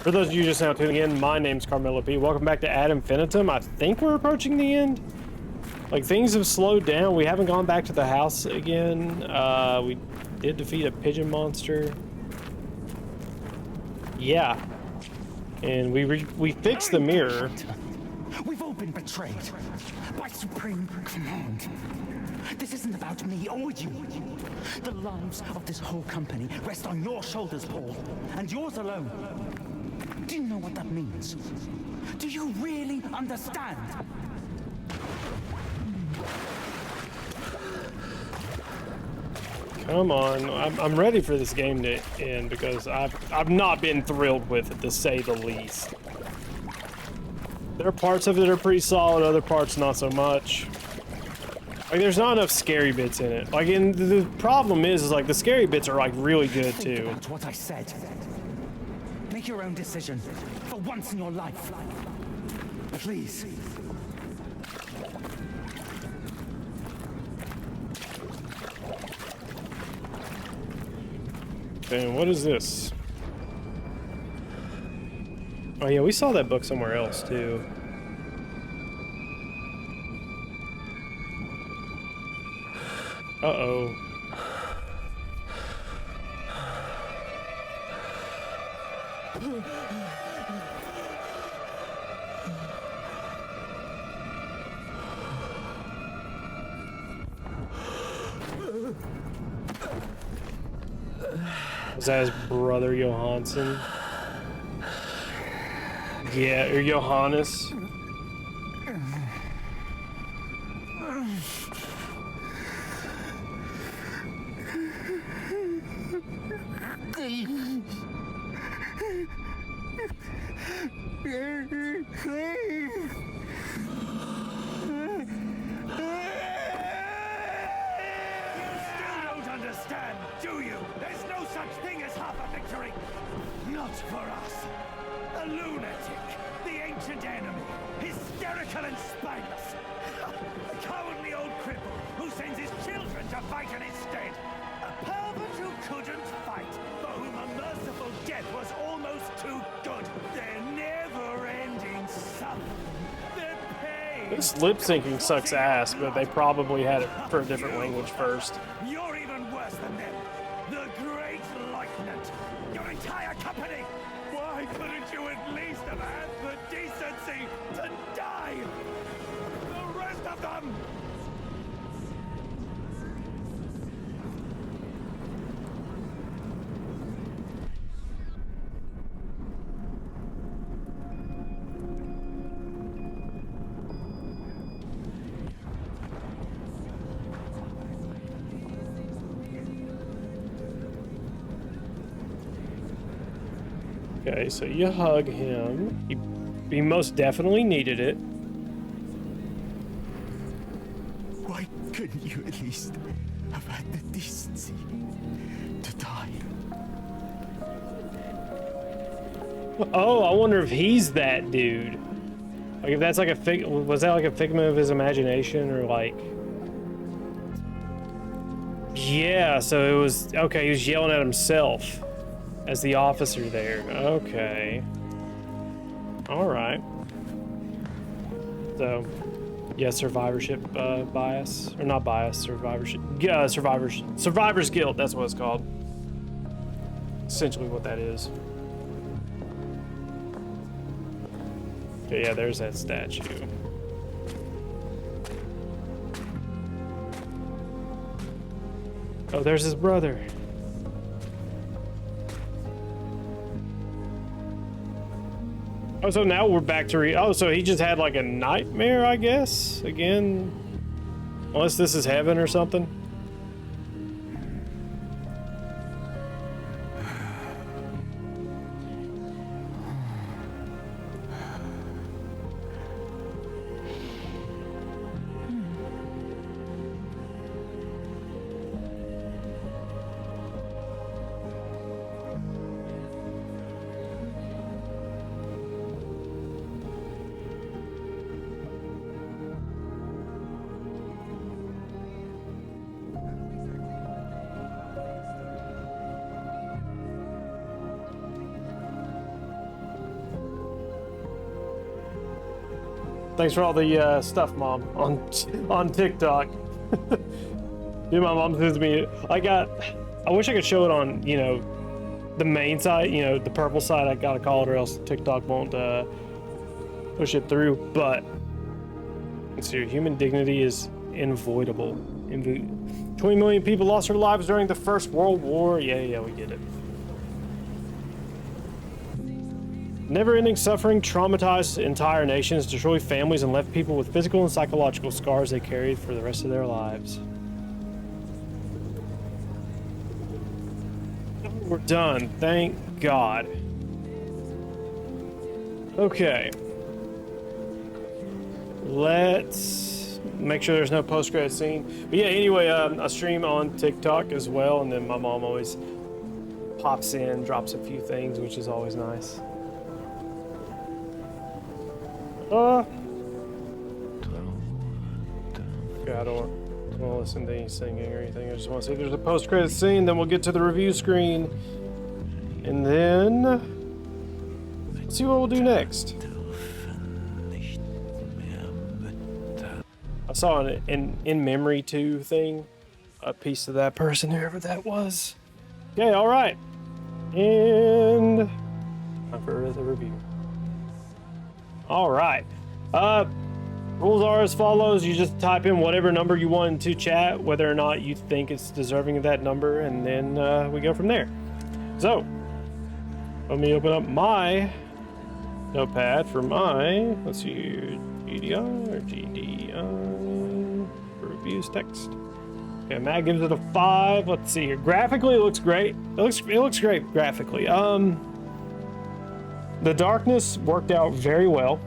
For those of you just now tuning in, my name's CarmelOP. Welcome back to Infinitum. I think we're approaching the end. Like, things have slowed down. We haven't gone back to the house again. We did defeat a pigeon monster. Yeah. And we fixed the mirror. We've all been betrayed by supreme command. This isn't about me or you. The lives of this whole company rest on your shoulders, Paul, and yours alone. Do you know what that means? Do you really understand? Come on, I'm ready for this game to end because I've not been thrilled with it, to say the least. There are parts of it that are pretty solid, other parts not so much. Like, there's not enough scary bits in it. Like, and the problem is like the scary bits are like really good too. Think about what I said. Make your own decision for once in your life. Please. Damn, what is this? Oh yeah, we saw that book somewhere else too. Uh-oh. Was that his brother Johansson? Yeah, or Johannes. Understand, do you? There's no such thing as half a victory. Not for us. A lunatic, the ancient enemy, hysterical and spineless. A cowardly old cripple who sends his children to fight instead. A pervert who couldn't fight, for whom a merciful death was almost too good. Their never-ending suffering. Their pain. This lip syncing sucks ass, but they probably had it for a different language first. You're even worse than them. The Great Lieutenant. Your entire company. Why couldn't you at least have had the decency to die? The rest of them. Okay, so you hug him. He most definitely needed it. Why couldn't you at least have had the decency to die? Oh, I wonder if he's that dude. Like, if that's like was that like a figment of his imagination, or like... Yeah, so it was... Okay, he was yelling at himself as the officer there. Okay. Alright. So, yeah, survivorship bias. Or not bias, survivorship. Yeah, survivor's guilt, that's what it's called. Essentially what that is. Okay, yeah, there's that statue. Oh, there's his brother. Oh, so now we're back to oh, so he just had like a nightmare, I guess, again? Unless this is heaven or something. Thanks for all the stuff, Mom, on TikTok. Dude, my mom sends me. I wish I could show it on, you know, the main site, you know, the purple side. I gotta call it, or else TikTok won't push it through. But let's see, human dignity is inavoidable. 20 million people lost their lives during the First World War. Yeah, we get it. Never-ending suffering traumatized entire nations, destroyed families, and left people with physical and psychological scars they carried for the rest of their lives. We're done, thank God. Okay. Let's make sure there's no post-credit scene. But yeah, anyway, I stream on TikTok as well, and then my mom always pops in, drops a few things, which is always nice. Yeah, I don't want to listen to any singing or anything. I just want to see if there's a post-credit scene, then we'll get to the review screen. And then let's see what we'll do next. I saw an in memory too thing, a piece of that person, whoever that was. Okay, all right. And time for the review. All right. Rules are as follows. You just type in whatever number you want into chat, whether or not you think it's deserving of that number, and then we go from there. So, let me open up my notepad for my, let's see here, GDI, reviews text. Okay, Matt gives it a 5. Let's see here. Graphically, it looks great. It looks great graphically. The darkness worked out very well.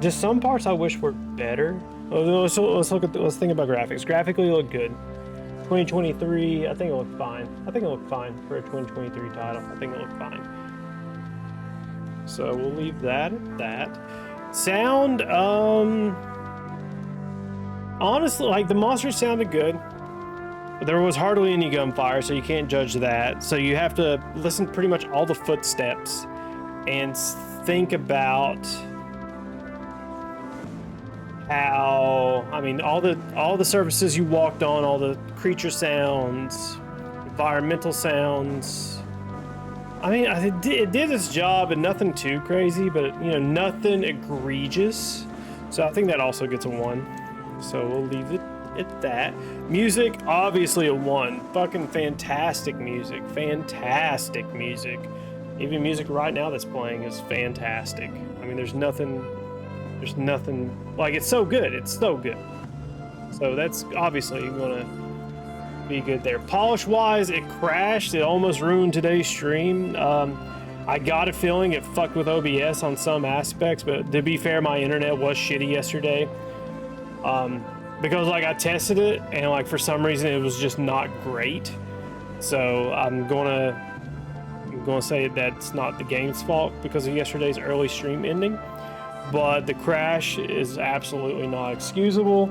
Just some parts I wish were better. Let's think about graphics. Graphically, it looked good. 2023, I think it looked fine. I think it looked fine for a 2023 title. I think it looked fine. So we'll leave that at that. Sound, honestly, like the monsters sounded good. There was hardly any gunfire, so you can't judge that. So you have to listen to pretty much all the footsteps and think about how, I mean, all the surfaces you walked on, all the creature sounds, environmental sounds. I mean, it did its job, and nothing too crazy, but you know, nothing egregious. So I think that also gets a 1. So we'll leave it at that. Music, obviously a 1. Fucking fantastic music. Fantastic music. Even music right now that's playing is fantastic. I mean, there's nothing, like, it's so good. It's so good. So that's obviously gonna be good there. Polish wise, it crashed. It almost ruined today's stream. I got a feeling it fucked with OBS on some aspects, but to be fair, my internet was shitty yesterday. Because like I tested it and like for some reason it was just not great. So I'm gonna say that's not the game's fault because of yesterday's early stream ending. But the crash is absolutely not excusable.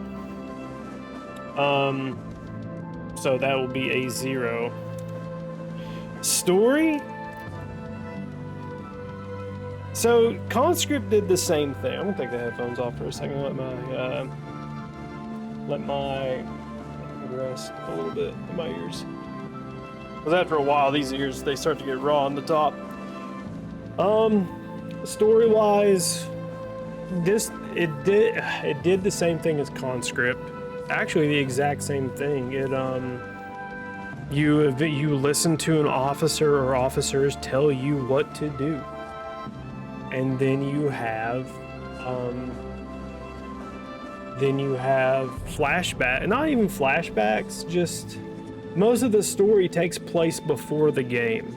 So that will be a 0. Story? So Conscript did the same thing. I'm gonna take the headphones off for a second. Let my rest a little bit in my ears. Because after a while, these ears, they start to get raw on the top. Story-wise, it did the same thing as Conscript. Actually, the exact same thing. You listen to an officer or officers tell you what to do, and then you have flashback, not even flashbacks, just most of the story takes place before the game.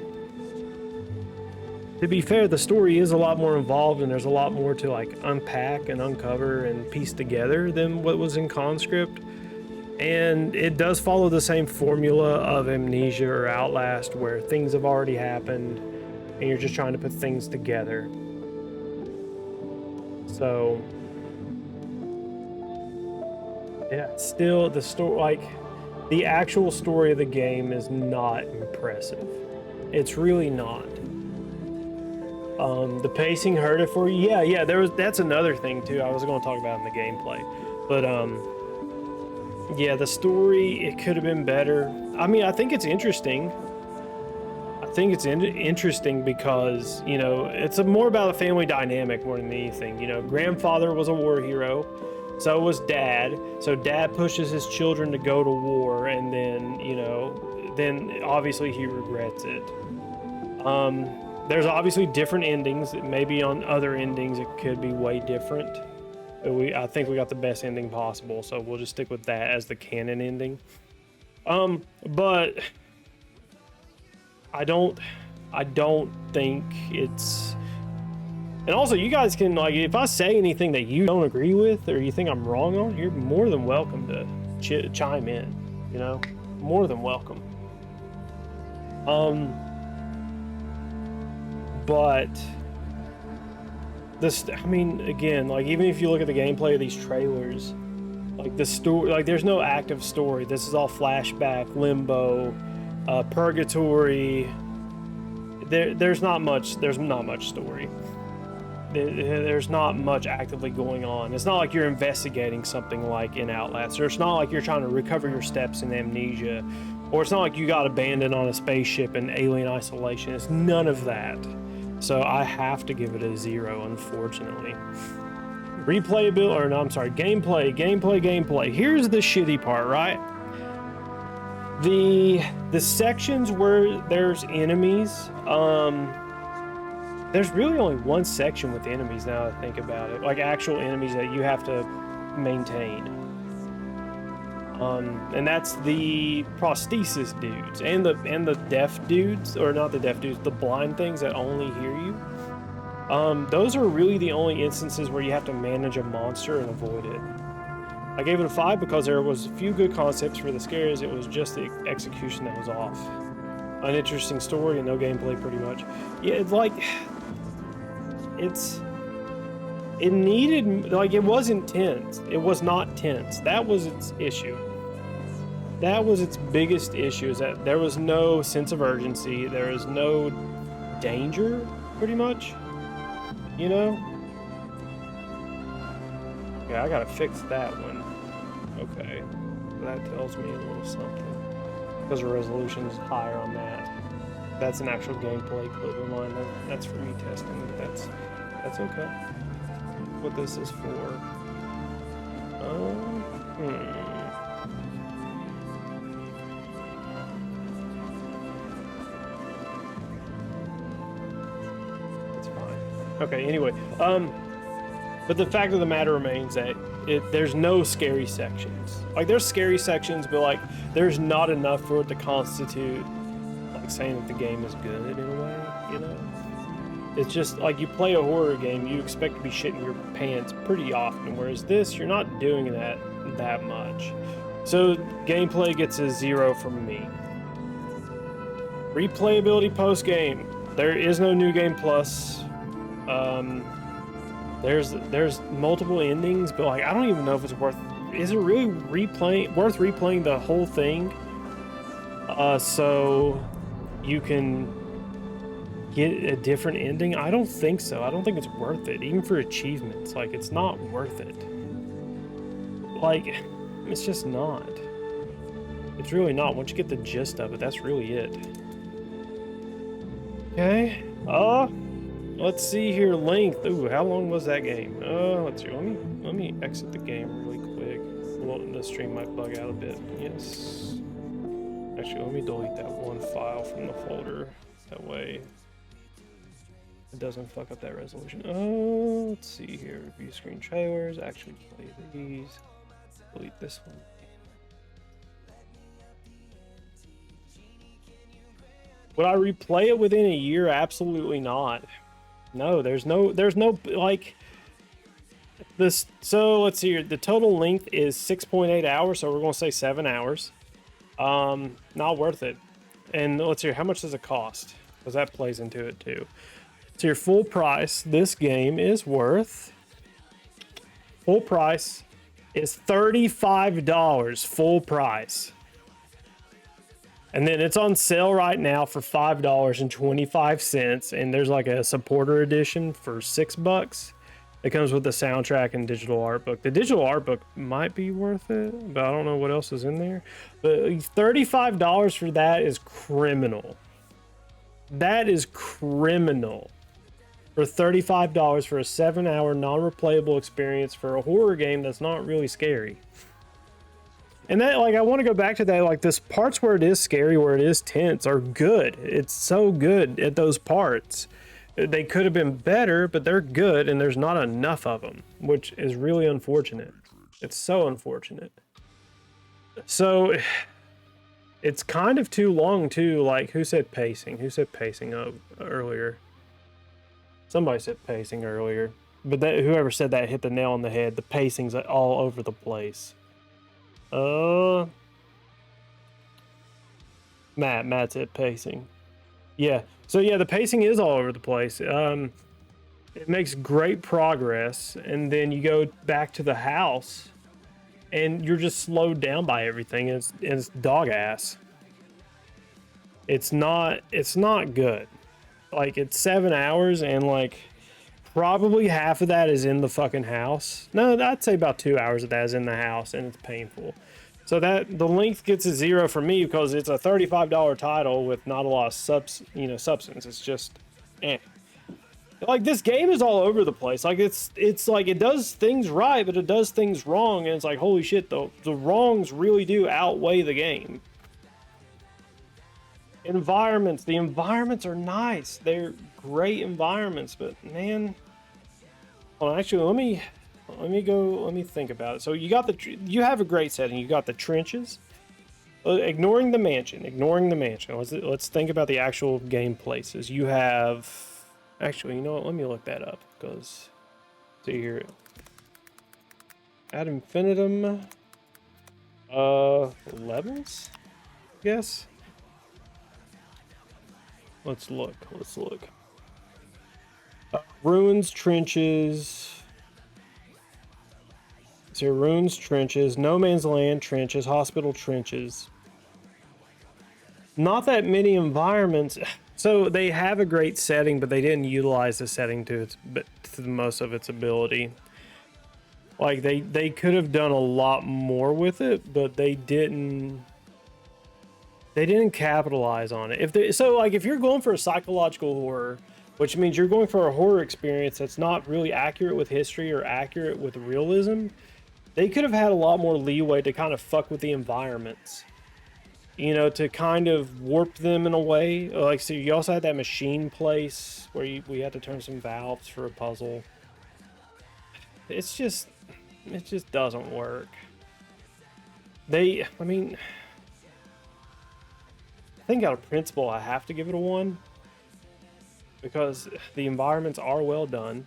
To be fair, the story is a lot more involved and there's a lot more to like unpack and uncover and piece together than what was in Conscript. And it does follow the same formula of Amnesia or Outlast, where things have already happened and you're just trying to put things together. So yeah, still the story, like the actual story of the game is not impressive. It's really not. The pacing hurt it for you. Yeah, that's another thing too. I was going to talk about in the gameplay, but yeah, the story, it could have been better. I mean, I think it's interesting. I think it's interesting because, you know, it's more about a family dynamic more than anything. You know, grandfather was a war hero, so was dad. So dad pushes his children to go to war, and then, you know, then obviously he regrets it. There's obviously different endings. Maybe on other endings it could be way different. I think we got the best ending possible, so we'll just stick with that as the canon ending. But I don't think it's. And also, you guys can, like, if I say anything that you don't agree with or you think I'm wrong on, you're more than welcome to chime in. You know, more than welcome. But this, I mean, again, like, even if you look at the gameplay of these trailers, like the story, like, there's no active story. This is all flashback, limbo, purgatory. There's not much story. There's not much actively going on. It's not like you're investigating something like in Outlast, or it's not like you're trying to recover your steps in Amnesia, or it's not like you got abandoned on a spaceship in Alien Isolation. It's none of that. So I have to give it a 0, unfortunately. Replayability, or no, I'm sorry, gameplay. Here's the shitty part, right? The sections where there's enemies, there's really only one section with enemies now that I think about it. Like, actual enemies that you have to maintain. And that's the prosthesis dudes and the deaf dudes, or not the deaf dudes, the blind things that only hear you. Those are really the only instances where you have to manage a monster and avoid it. I gave it a 5 because there was a few good concepts for the scares. It was just the execution that was off. An interesting story and no gameplay, pretty much. Yeah, it's like, it needed, like, it wasn't tense. It was not tense. That was its issue. That was its biggest issue, is that there was no sense of urgency. There was no danger, pretty much. You know? Yeah, I gotta fix that one. Okay. That tells me a little something. Because the resolution is higher on that. That's an actual gameplay clip of mine. That's for me testing, but that's okay. What this is for. It's fine. Okay, anyway. But the fact of the matter remains that there's no scary sections. Like, there's scary sections, but, like, there's not enough for it to constitute, like, saying that the game is good in a way, you know? It's just, like, you play a horror game, you expect to be shitting your pants pretty often, whereas this, you're not doing that much. So, gameplay gets a 0 from me. Replayability post-game. There is no New Game Plus. There's multiple endings, but, like, I don't even know if it's worth. Is it really worth replaying the whole thing? So you can get a different ending? I don't think so. I don't think it's worth it, even for achievements. Like, it's not worth it. Like, it's just not. It's really not. Once you get the gist of it, that's really it. Okay. Let's see here. Length. Ooh, how long was that game? Let's see. Let me exit the game really quick. Well, the stream might bug out a bit. Yes. Actually, let me delete that one file from the folder. That way it doesn't fuck up that resolution. Let's see here. View screen trailers. Actually play these. Delete this one. Would I replay it within a year? Absolutely not. No, there's no like this. So let's see here. The total length is 6.8 hours. So we're going to say 7 hours. Not worth it. And let's see, how much does it cost? Because that plays into it too. So your full price, this game is worth, full price is $35. Full price. And then it's on sale right now for $5.25, and there's like a supporter edition for $6. It comes with the soundtrack and digital art book. The digital art book might be worth it, but I don't know what else is in there. But $35 for that is criminal. That is criminal. For $35 for a 7-hour non-replayable experience for a horror game that's not really scary. And that, like, I want to go back to that, like, this parts where it is scary, where it is tense, are good. It's so good at those parts. They could have been better, but they're good, and there's not enough of them, which is really unfortunate. It's so unfortunate. So, it's kind of too long, too. Like, who said pacing? Who said pacing earlier? Somebody said pacing earlier. But whoever said that hit the nail on the head. The pacing's all over the place. Matt said pacing. Yeah. So yeah, the pacing is all over the place. It makes great progress, and then you go back to the house, and you're just slowed down by everything. And it's dog ass. It's not good. Like, it's 7 hours, and like probably half of that is in the fucking house. No, I'd say about 2 hours of that is in the house, and it's painful. So that the length gets a 0 for me because it's a $35 title with not a lot of substance. It's just, like, this game is all over the place. Like, it's like it does things right, but it does things wrong, and it's like, holy shit, the wrongs really do outweigh the game. Environments. The environments are nice. They're great environments, but man, well, actually, let me think about it. So you have a great setting. You got the trenches. Ignoring the mansion. Let's think about the actual game places. You have, actually, you know what? Let me look that up, because see here, at Infinitum, levels, I guess. Let's look. Ruins, trenches. So ruins, trenches, no man's land, trenches, hospital, trenches. Not that many environments. So they have a great setting, but they didn't utilize the setting to the most of its ability. Like, they could have done a lot more with it, but they didn't capitalize on it. If you're going for a psychological horror, which means you're going for a horror experience that's not really accurate with history or accurate with realism, they could have had a lot more leeway to kind of fuck with the environments. You know, to kind of warp them in a way. Like, so you also had that machine place where we had to turn some valves for a puzzle. It just doesn't work. I think out of principle, I have to give it a 1. Because the environments are well done.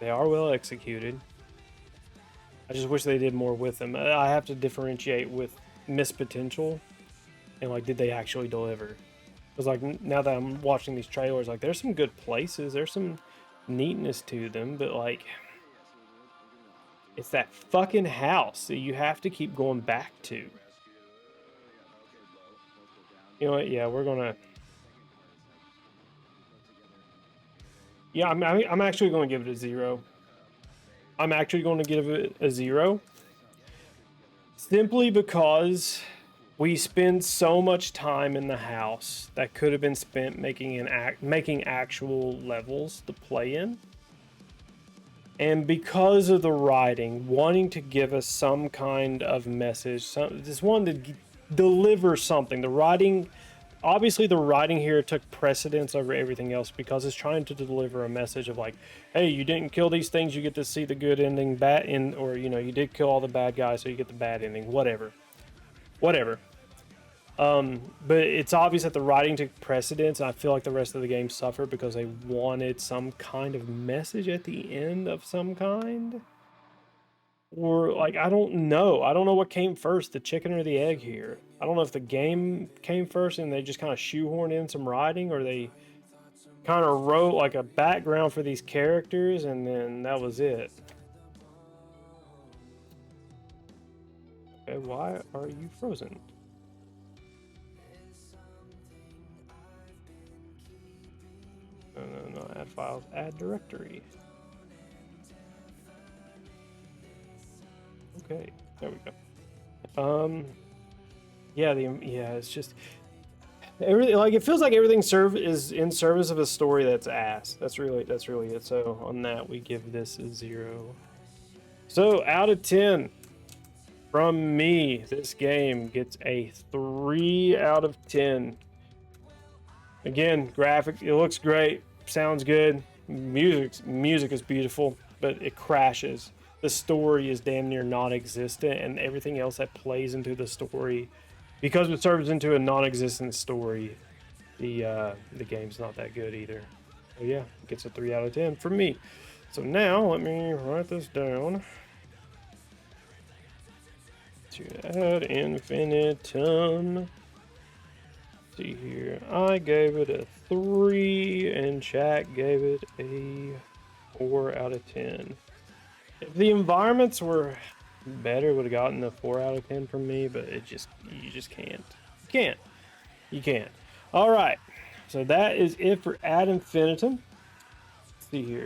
They are well executed. I just wish they did more with them. I have to differentiate with missed potential and, like, did they actually deliver? Because, like, now that I'm watching these trailers, like, there's some good places. There's some neatness to them. But, like, it's that fucking house that you have to keep going back to. You know what? Yeah, we're gonna... Yeah, I'm actually going to give it a 0. I'm actually going to give it a 0. Simply because we spend so much time in the house that could have been spent making actual levels to play in. And because of the writing, wanting to give us some kind of message, just wanted to deliver something. The writing... Obviously, the writing here took precedence over everything else because it's trying to deliver a message of, like, hey, you didn't kill these things, you get to see the good ending, or, you know, you did kill all the bad guys, so you get the bad ending, whatever. But it's obvious that the writing took precedence, and I feel like the rest of the game suffered because they wanted some kind of message at the end of some kind. Or, like, I don't know what came first, the chicken or the egg here. I don't know if the game came first and they just kind of shoehorned in some writing, or they kind of wrote, like, a background for these characters and then that was it. Okay, why are you frozen? No, add files, add directory. Okay, there we go. Yeah, it's just everything. Like it feels like everything is in service of a story that's ass. That's really it. So on that, we give this a 0. So out of 10 from me, this game gets a 3 out of 10. Again, graphics, it looks great, sounds good, music is beautiful, but it crashes. The story is damn near non-existent, and everything else that plays into the story, because it serves into a non-existent story, the game's not that good either. So yeah, it gets a 3 out of 10 from me. So now let me write this down. To add Infinitum. See here, I gave it a 3 and chat gave it a 4 out of 10. If the environments were better, would have gotten a 4 out of 10 from me, but you just can't. You can't. All right, so that is it for Ad Infinitum. Let's see here.